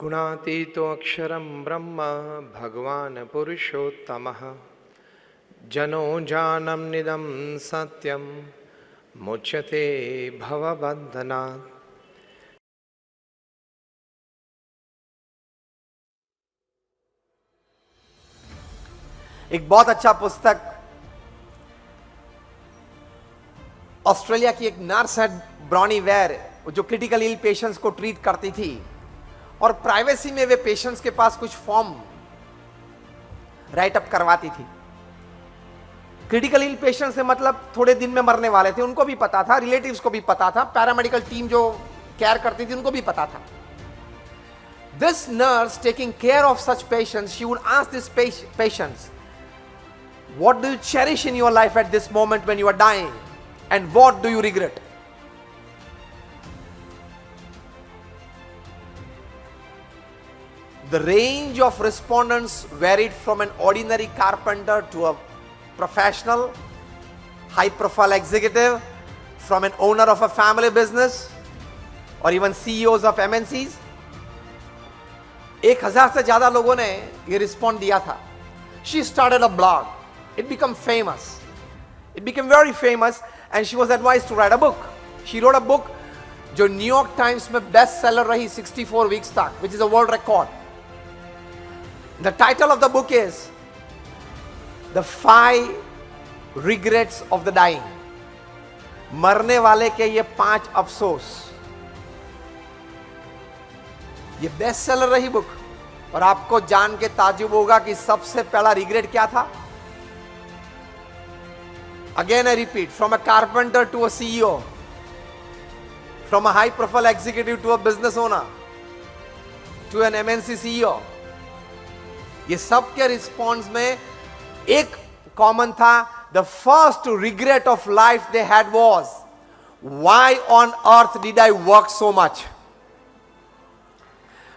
गुणातीतो अक्षरं ब्रह्म भगवान् पुरुषोत्तमः जनो जानम निदं सत्यम मुच्यते भवबन्धनात्। एक बहुत अच्छा पुस्तक ऑस्ट्रेलिया की एक नर्स है ब्रॉनी वेयर, जो क्रिटिकल इल पेशेंट्स को ट्रीट करती थी और प्राइवेसी में वे पेशेंट्स के पास कुछ फॉर्म राइट अप करवाती थी। क्रिटिकल इल पेशेंट्स से मतलब थोड़े दिन में मरने वाले थे, उनको भी पता था, रिलेटिव्स को भी पता था, पैरामेडिकल टीम जो केयर करती थी उनको भी पता था। This nurse taking care of such patients, she would ask this patients, what do you cherish in your life at this moment when you are dying, and what do you regret? The range of respondents varied from an ordinary carpenter to a professional, high profile executive, from an owner of a family business, or even CEOs of MNCs. 1000 से ज्यादा लोगों ने ये respond दिया था। She started a blog. It became famous. It became very famous, and she was advised to write a book. She wrote a book जो New York times में best seller रही 64 वीक्स तक, which is a world record. The title of the book is The 5 Regrets of the Dying. मरने वाले के ये 5 अफसोस। ये बेस्ट सेलर रही बुक, और आपको जान के ताज्जुब होगा कि सबसे पहला रिग्रेट क्या था। Again I repeat, from a carpenter to a CEO, from a high profile executive to a business owner, to an MNC CEO, ये सब के रिस्पॉन्स में एक कॉमन था। The first regret of life they had was, why on earth did I work so much?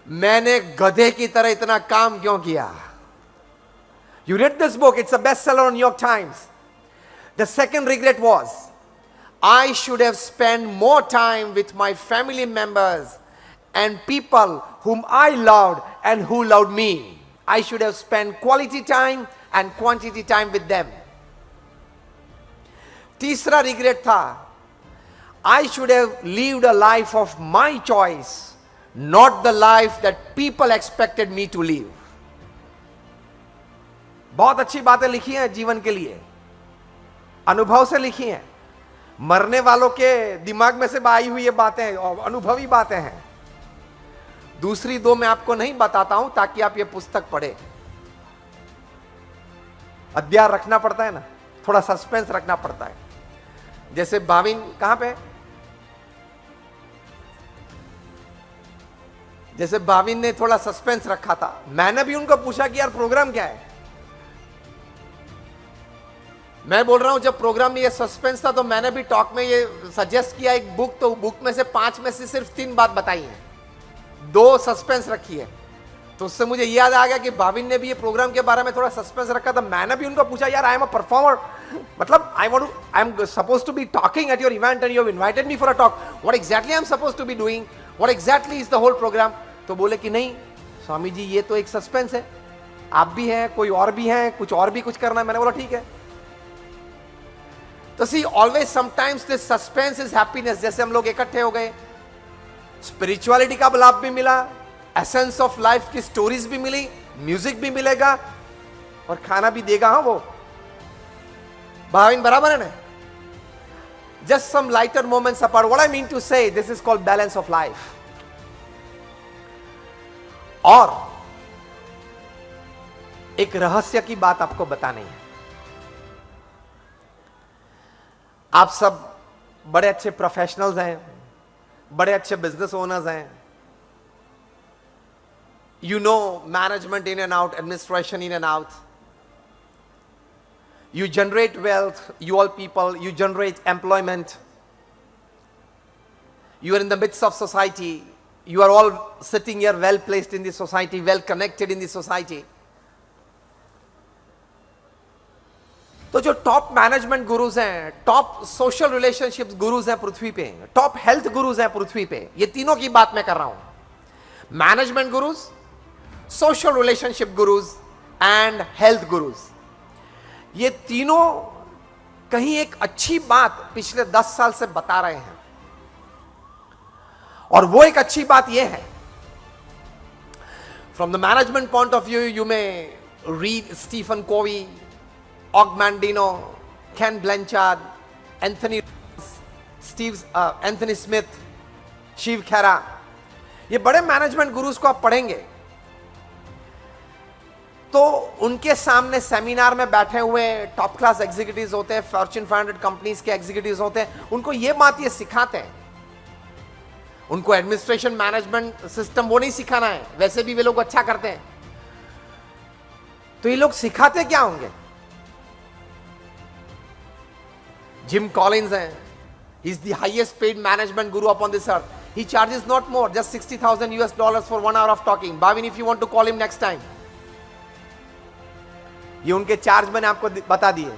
मैंने गधे की तरह इतना काम क्यों किया? You read this book, it's a bestseller on New York Times. The second regret was, I should have spent more time with my family members and people whom I loved and who loved me. I should have spent quality time and quantity time with them. तीसरा regret था, I should have lived a life of my choice, not the life that people expected me to live. बहुत अच्छी बातें लिखी हैं जीवन के लिए, अनुभव से लिखी हैं, मरने वालों के दिमाग में से आई हुई ये बातें और अनुभवी बातें हैं। दूसरी 2 मैं आपको नहीं बताता हूं ताकि आप ये पुस्तक पढ़े। अध्याय रखना पड़ता है ना, थोड़ा सस्पेंस रखना पड़ता है। जैसे भाविन कहां पे, जैसे भाविन ने थोड़ा सस्पेंस रखा था, मैंने भी उनको पूछा कि यार प्रोग्राम क्या है। मैं बोल रहा हूं जब प्रोग्राम में ये सस्पेंस था तो मैंने भी टॉक में ये सजेस्ट किया एक बुक, तो बुक में से 5 में से सिर्फ 3 बात बताई है, 2 सस्पेंस रखी है। तो उससे मुझे याद आ गया कि भाविन ने भी ये प्रोग्राम के बारे में थोड़ा सस्पेंस रखा था। मैंने भी उनको पूछा, यार आई एम अ परफॉर्मर, मतलब I am suppose to be talking at your event and you have invited me for a talk, what exactly I am suppose to be doing, what exactly is the whole program. तो बोले कि नहीं स्वामी जी ये तो एक suspense है, आप भी हैं, कोई और भी हैं, कुछ और भी कुछ करना है। मैंने बोला ठीक है। तो see always sometimes this suspense is happiness. जैसे हम लोग इकट्ठे हो गए, स्पिरिचुअलिटी का लाभ भी मिला, एसेंस ऑफ लाइफ की स्टोरीज भी मिली, म्यूजिक भी मिलेगा और खाना भी देगा। हाँ वो भाविन बराबर है ना। Just some lighter moments apart, what I mean to say, this is called balance of life. और एक रहस्य की बात आपको बतानी है। आप सब बड़े अच्छे प्रोफेशनल्स हैं, बड़े अच्छे बिजनेस ओनर्स हैं, you know management in and out, administration in and out. You generate wealth, you all people, you generate employment. You are in the midst of society. You are all sitting here well placed in the society, well connected in the society. तो जो top management gurus हैं, top social relationships gurus हैं पृथ्वी पे, top health gurus हैं पृथ्वी पे, ये तीनों की बात मैं कर रहा हूं। Management gurus, social relationship gurus and health gurus. ये तीनों कहीं एक अच्छी बात पिछले 10 साल से बता रहे हैं, और वो एक अच्छी बात यह है, from the management point of view you may read Stephen Covey, Og Mandino, Ken Blanchard, Anthony Smith, Shiv Khera, ये बड़े मैनेजमेंट गुरुज को आप पढ़ेंगे तो उनके सामने सेमिनार में बैठे हुए टॉप क्लास एग्जीक्यूटिव्स होते हैं, फॉर्च्यून 500 कंपनीज के एग्जीक्यूटिव्स होते हैं, उनको ये बात ये सिखाते हैं। उनको एडमिनिस्ट्रेशन मैनेजमेंट सिस्टम वो नहीं सिखाना है, वैसे भी वे लोग अच्छा करते हैं, तो ये लोग सिखाते क्या होंगे? जिम कॉलिंस हैं, he is the highest paid management guru upon this earth. He charges not more, just $60,000 for 1 hour of talking. Bhavin, if you want to call him next time. ये उनके चार्ज मैंने आपको बता दिए।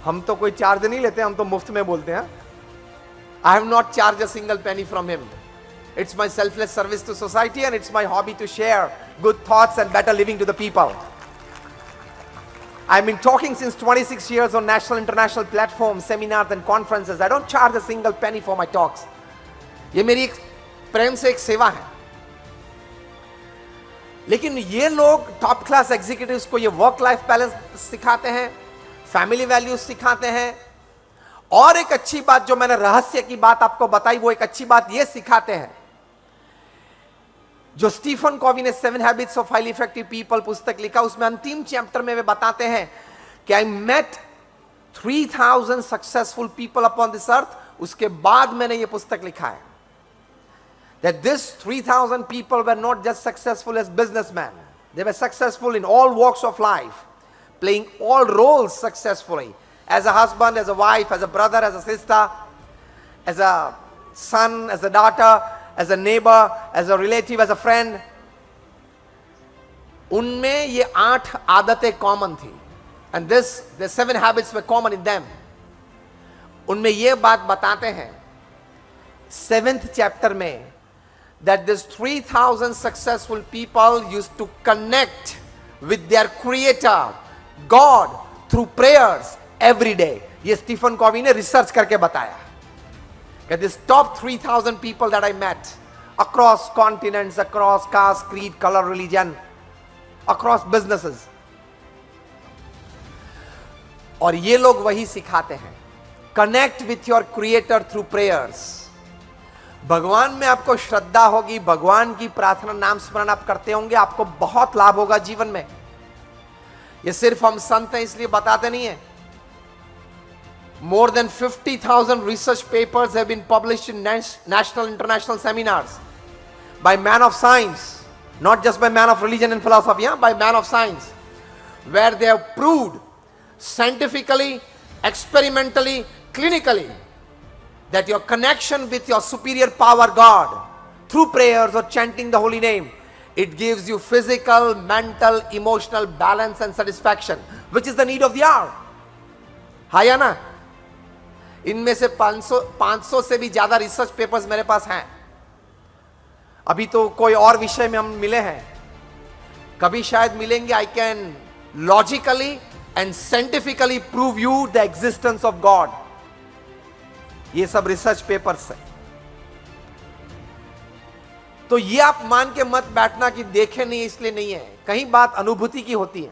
हम तो कोई चार्ज नहीं लेते, हम तो मुफ्त में बोलते हैं। I have not charged a single penny from him. It's my selfless service to society and it's my hobby to share good thoughts and better living to the people. I've been talking since 26 years on national, international platforms, seminars and conferences. I don't charge a single penny for my talks. ये मेरी एक प्रेम से एक सेवा है। लेकिन ये लोग टॉप क्लास एग्जीक्यूटिव्स को ये वर्क लाइफ बैलेंस सिखाते हैं, फैमिली वैल्यूज सिखाते हैं, और एक अच्छी बात जो मैंने रहस्य की बात आपको बताई, वो एक अच्छी बात ये सिखाते हैं जो स्टीफन कॉवी ने 7 habits of highly effective people पुस्तक लिखा, उसमें अंतिम चैप्टर में वे बताते हैं कि I met 3000 successful people upon this earth. उसके बाद मैंने ये पुस्तक लिखा है that this 3000 people were not just successful as businessmen, they were successful in all walks of life, playing all roles successfully, as a husband, as a wife, as a brother, as a sister, as a son, as a daughter, as a neighbor, as a relative, as a friend. उनमें ये 8 आदतें common थी, and the 7 habits were common in them. उनमें ये बात बताते हैं 7th chapter में that these 3000 successful people used to connect with their creator God through prayers every day. ये स्टीफन कॉवी ने रिसर्च करके बताया कि this top 3000 people that I met across continents, across caste, creed, color, religion, across businesses, और ये लोग वही सिखाते हैं, connect with your creator through prayers. भगवान में आपको श्रद्धा होगी, भगवान की प्रार्थना नाम स्मरण आप करते होंगे, आपको बहुत लाभ होगा जीवन में। ये सिर्फ हम संत हैं इसलिए बताते नहीं है। More than 50,000 research papers have been published in national international seminars by man of science, not just by man of religion and philosophy, by man of science, where they have proved scientifically, experimentally, clinically that your connection with your superior power God through prayers or chanting the holy name, it gives you physical, mental, emotional balance and satisfaction, which is the need of the hour. हाँ या ना? इनमें से 500 से भी ज्यादा research papers मेरे पास हैं। अभी तो कोई और विषय में हम मिले हैं, कभी शायद मिलेंगे। I can logically and scientifically prove you the existence of God. ये सब रिसर्च पेपर्स है। तो ये आप मान के मत बैठना कि देखे नहीं इसलिए नहीं है, कहीं बात अनुभूति की होती है।